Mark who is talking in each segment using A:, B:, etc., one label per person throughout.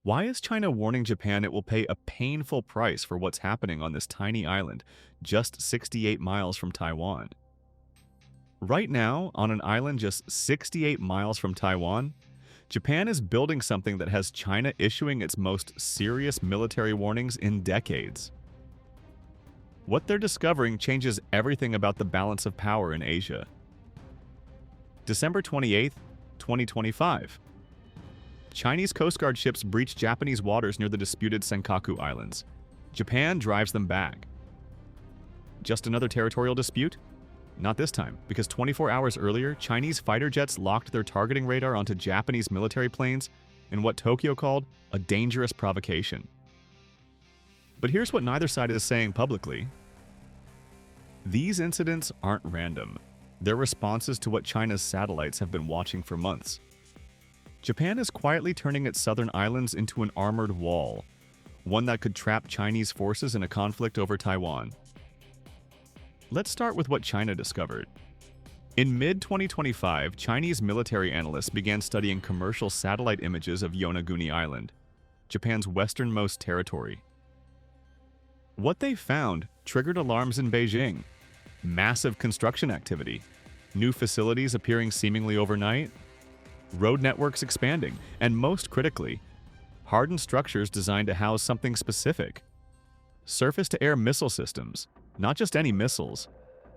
A: Why is China warning Japan it will pay a painful price for what's happening on this tiny island, just 68 miles from Taiwan? Right now, on an island just 68 miles from Taiwan, Japan is building something that has China issuing its most serious military warnings in decades. What they're discovering changes everything about the balance of power in Asia. December 28, 2025. Chinese Coast Guard ships breach Japanese waters near the disputed Senkaku Islands. Japan drives them back. Just another territorial dispute? Not this time, because 24 hours earlier, Chinese fighter jets locked their targeting radar onto Japanese military planes in what Tokyo called a dangerous provocation. But here's what neither side is saying publicly. These incidents aren't random. They're responses to what China's satellites have been watching for months. Japan is quietly turning its southern islands into an armored wall, one that could trap Chinese forces in a conflict over Taiwan. Let's start with what China discovered. In mid-2025, Chinese military analysts began studying commercial satellite images of Yonaguni Island, Japan's westernmost territory. What they found triggered alarms in Beijing. Massive construction activity, new facilities appearing seemingly overnight, road networks expanding, and most critically, hardened structures designed to house something specific. Surface-to-air missile systems, not just any missiles.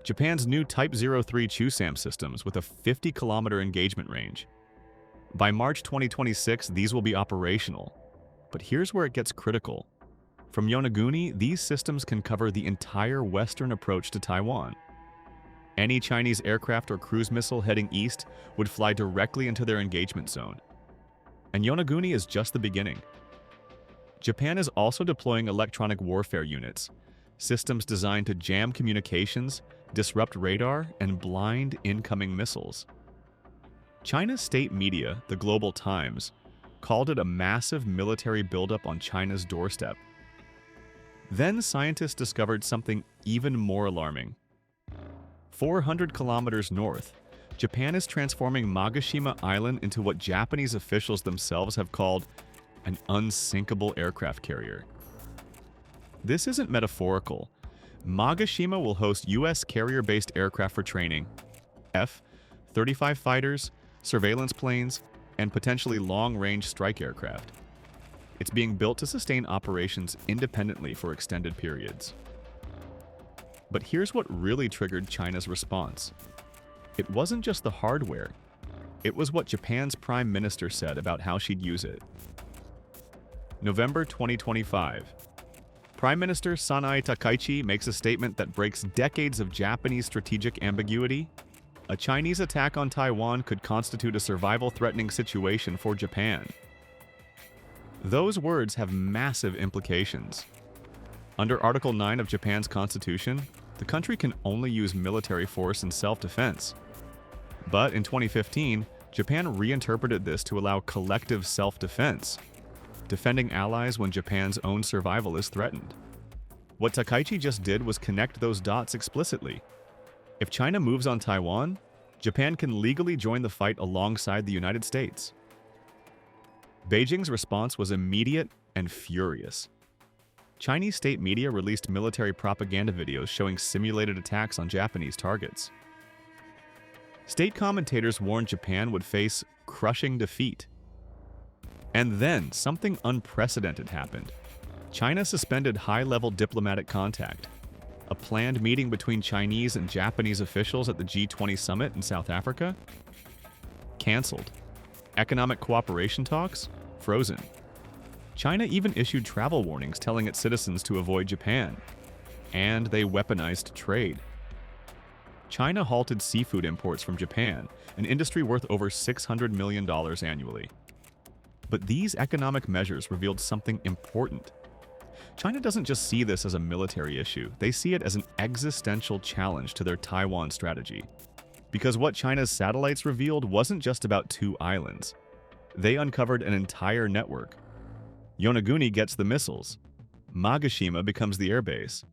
A: Japan's new Type 03 Chusam systems with a 50-kilometer engagement range. By March 2026, these will be operational. But here's where it gets critical. From Yonaguni, these systems can cover the entire western approach to Taiwan. Any Chinese aircraft or cruise missile heading east would fly directly into their engagement zone. And Yonaguni is just the beginning. Japan is also deploying electronic warfare units, systems designed to jam communications, disrupt radar, and blind incoming missiles. China's state media, the Global Times, called it a massive military buildup on China's doorstep. Then scientists discovered something even more alarming. 400 kilometers north, Japan is transforming Mageshima Island into what Japanese officials themselves have called an unsinkable aircraft carrier. This isn't metaphorical. Mageshima will host U.S. carrier-based aircraft for training, F-35 fighters, surveillance planes, and potentially long-range strike aircraft. It's being built to sustain operations independently for extended periods. But here's what really triggered China's response. It wasn't just the hardware. It was what Japan's Prime Minister said about how she'd use it. November 2025. Prime Minister Sanae Takaichi makes a statement that breaks decades of Japanese strategic ambiguity. A Chinese attack on Taiwan could constitute a survival-threatening situation for Japan. Those words have massive implications. Under Article 9 of Japan's constitution, the country can only use military force in self-defense. But in 2015, Japan reinterpreted this to allow collective self-defense, defending allies when Japan's own survival is threatened. What Takaichi just did was connect those dots explicitly. If China moves on Taiwan, Japan can legally join the fight alongside the United States. Beijing's response was immediate and furious. Chinese state media released military propaganda videos showing simulated attacks on Japanese targets. State commentators warned Japan would face crushing defeat. And then, something unprecedented happened. China suspended high-level diplomatic contact. A planned meeting between Chinese and Japanese officials at the G20 summit in South Africa? Cancelled. Economic cooperation talks? Frozen. China even issued travel warnings telling its citizens to avoid Japan. And they weaponized trade. China halted seafood imports from Japan, an industry worth over $600 million annually. But these economic measures revealed something important. China doesn't just see this as a military issue, they see it as an existential challenge to their Taiwan strategy. Because what China's satellites revealed wasn't just about two islands. They uncovered an entire network. Yonaguni gets the missiles. Mageshima becomes the airbase.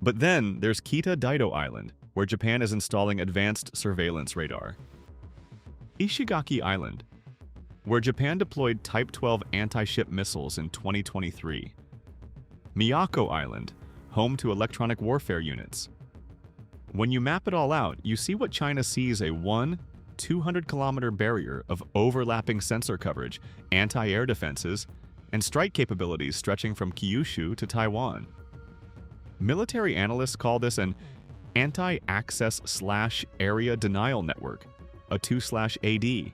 A: But then there's Kita-Daido Island, where Japan is installing advanced surveillance radar. Ishigaki Island. where Japan deployed Type 12 anti-ship missiles in 2023. Miyako Island, home to electronic warfare units. When you map it all out, you see what China sees: a 200-kilometer barrier of overlapping sensor coverage, anti-air defenses, and strike capabilities stretching from Kyushu to Taiwan. Military analysts call this an anti-access/area denial network, a 2/AD.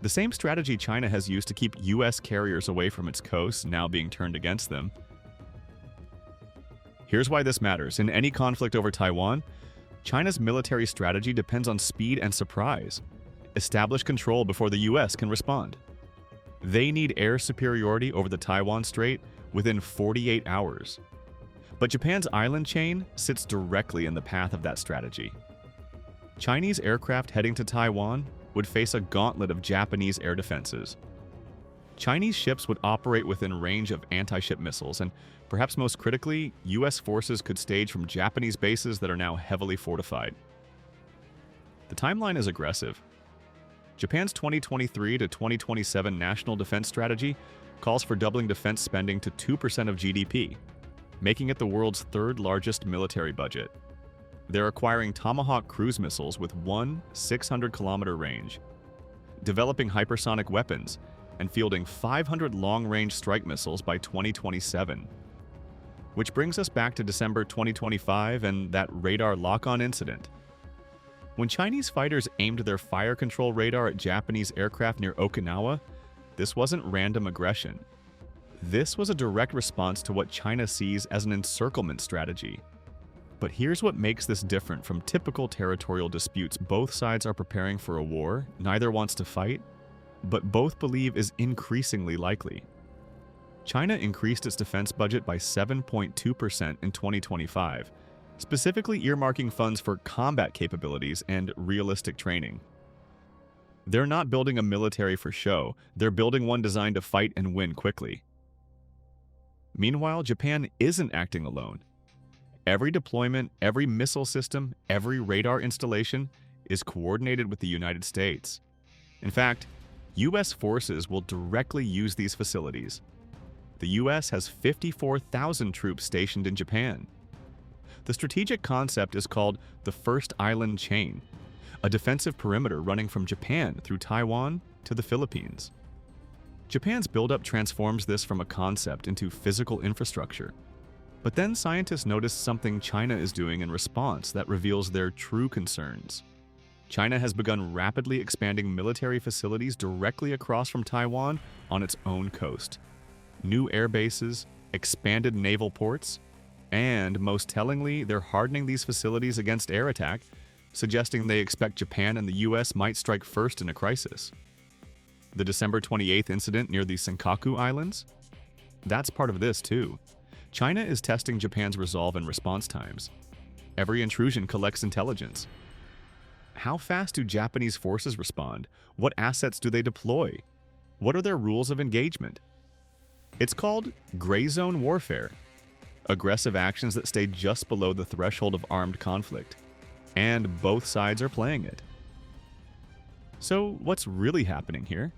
A: The same strategy China has used to keep US carriers away from its coasts, now being turned against them. Here's why this matters. In any conflict over Taiwan, China's military strategy depends on speed and surprise. Establish control before the US can respond. They need air superiority over the Taiwan Strait within 48 hours. But Japan's island chain sits directly in the path of that strategy. Chinese aircraft heading to Taiwan would face a gauntlet of Japanese air defenses. Chinese ships would operate within range of anti-ship missiles, and perhaps most critically, US forces could stage from Japanese bases that are now heavily fortified. The timeline is aggressive. Japan's 2023 to 2027 national defense strategy calls for doubling defense spending to 2% of GDP, making it the world's third largest military budget. They're acquiring Tomahawk cruise missiles with one 600-kilometer range, developing hypersonic weapons, and fielding 500 long-range strike missiles by 2027. Which brings us back to December 2025 and that radar lock-on incident. When Chinese fighters aimed their fire control radar at Japanese aircraft near Okinawa, this wasn't random aggression. This was a direct response to what China sees as an encirclement strategy. But here's what makes this different from typical territorial disputes. Both sides are preparing for a war, neither wants to fight, but both believe is increasingly likely. China increased its defense budget by 7.2% in 2025, specifically earmarking funds for combat capabilities and realistic training. They're not building a military for show, they're building one designed to fight and win quickly. Meanwhile, Japan isn't acting alone. Every deployment, every missile system, every radar installation is coordinated with the United States. In fact, US forces will directly use these facilities. The US has 54,000 troops stationed in Japan. The strategic concept is called the First Island Chain, a defensive perimeter running from Japan through Taiwan to the Philippines. Japan's buildup transforms this from a concept into physical infrastructure. But then scientists notice something China is doing in response that reveals their true concerns. China has begun rapidly expanding military facilities directly across from Taiwan on its own coast. New air bases, expanded naval ports, and most tellingly, they're hardening these facilities against air attack, suggesting they expect Japan and the US might strike first in a crisis. The December 28th incident near the Senkaku Islands? That's part of this too. China is testing Japan's resolve and response times. Every intrusion collects intelligence. How fast do Japanese forces respond? What assets do they deploy? What are their rules of engagement? It's called Grayzone warfare. Aggressive actions that stay just below the threshold of armed conflict. And both sides are playing it. So what's really happening here?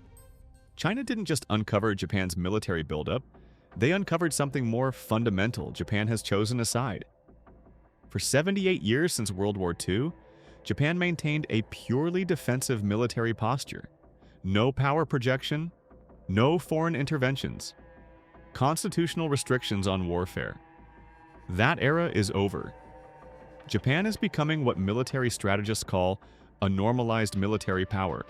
A: China didn't just uncover Japan's military buildup. They uncovered something more fundamental. Japan has chosen a side. For 78 years since World War II, Japan maintained a purely defensive military posture. No power projection, no foreign interventions, constitutional restrictions on warfare. That era is over. Japan is becoming what military strategists call a normalized military power,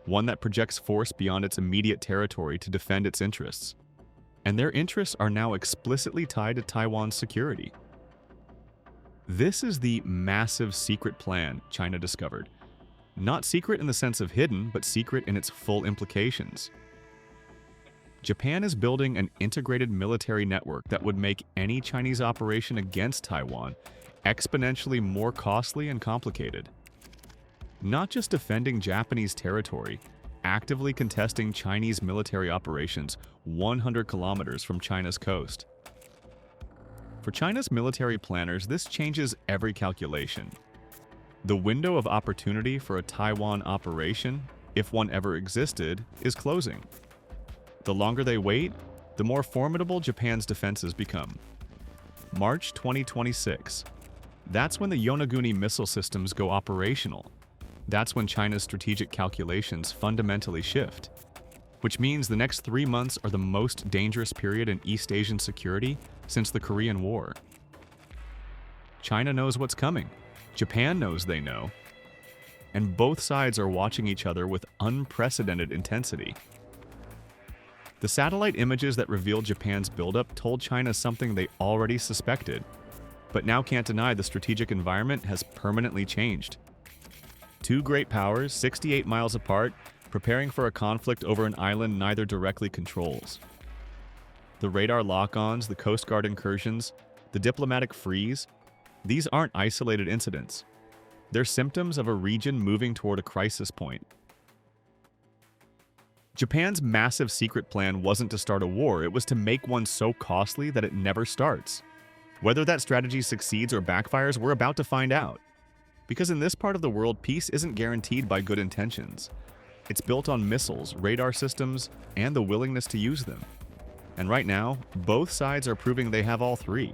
A: one that projects force beyond its immediate territory to defend its interests. And their interests are now explicitly tied to Taiwan's security. This is the massive secret plan China discovered. Not secret in the sense of hidden, but secret in its full implications. Japan is building an integrated military network that would make any Chinese operation against Taiwan exponentially more costly and complicated. Not just defending Japanese territory, actively contesting Chinese military operations 100 kilometers from China's coast. For China's military planners, this changes every calculation. The window of opportunity for a Taiwan operation if one ever existed, is closing. The longer they wait, the more formidable Japan's defenses become. March 2026. That's when the Yonaguni missile systems go operational. That's when China's strategic calculations fundamentally shift. Which means the next 3 months are the most dangerous period in East Asian security since the Korean War. China knows what's coming. Japan knows they know. And both sides are watching each other with unprecedented intensity. The satellite images that revealed Japan's buildup told China something they already suspected, but now can't deny the strategic environment has permanently changed. Two great powers, 68 miles apart, preparing for a conflict over an island neither directly controls. The radar lock-ons, the Coast Guard incursions, the diplomatic freeze, these aren't isolated incidents. They're symptoms of a region moving toward a crisis point. Japan's massive secret plan wasn't to start a war, it was to make one so costly that it never starts. Whether that strategy succeeds or backfires, we're about to find out. Because in this part of the world, peace isn't guaranteed by good intentions. It's built on missiles, radar systems, and the willingness to use them. And right now, both sides are proving they have all three.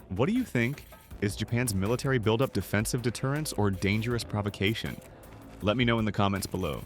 A: What do you think? Is Japan's military buildup defensive deterrence or dangerous provocation? Let me know in the comments below.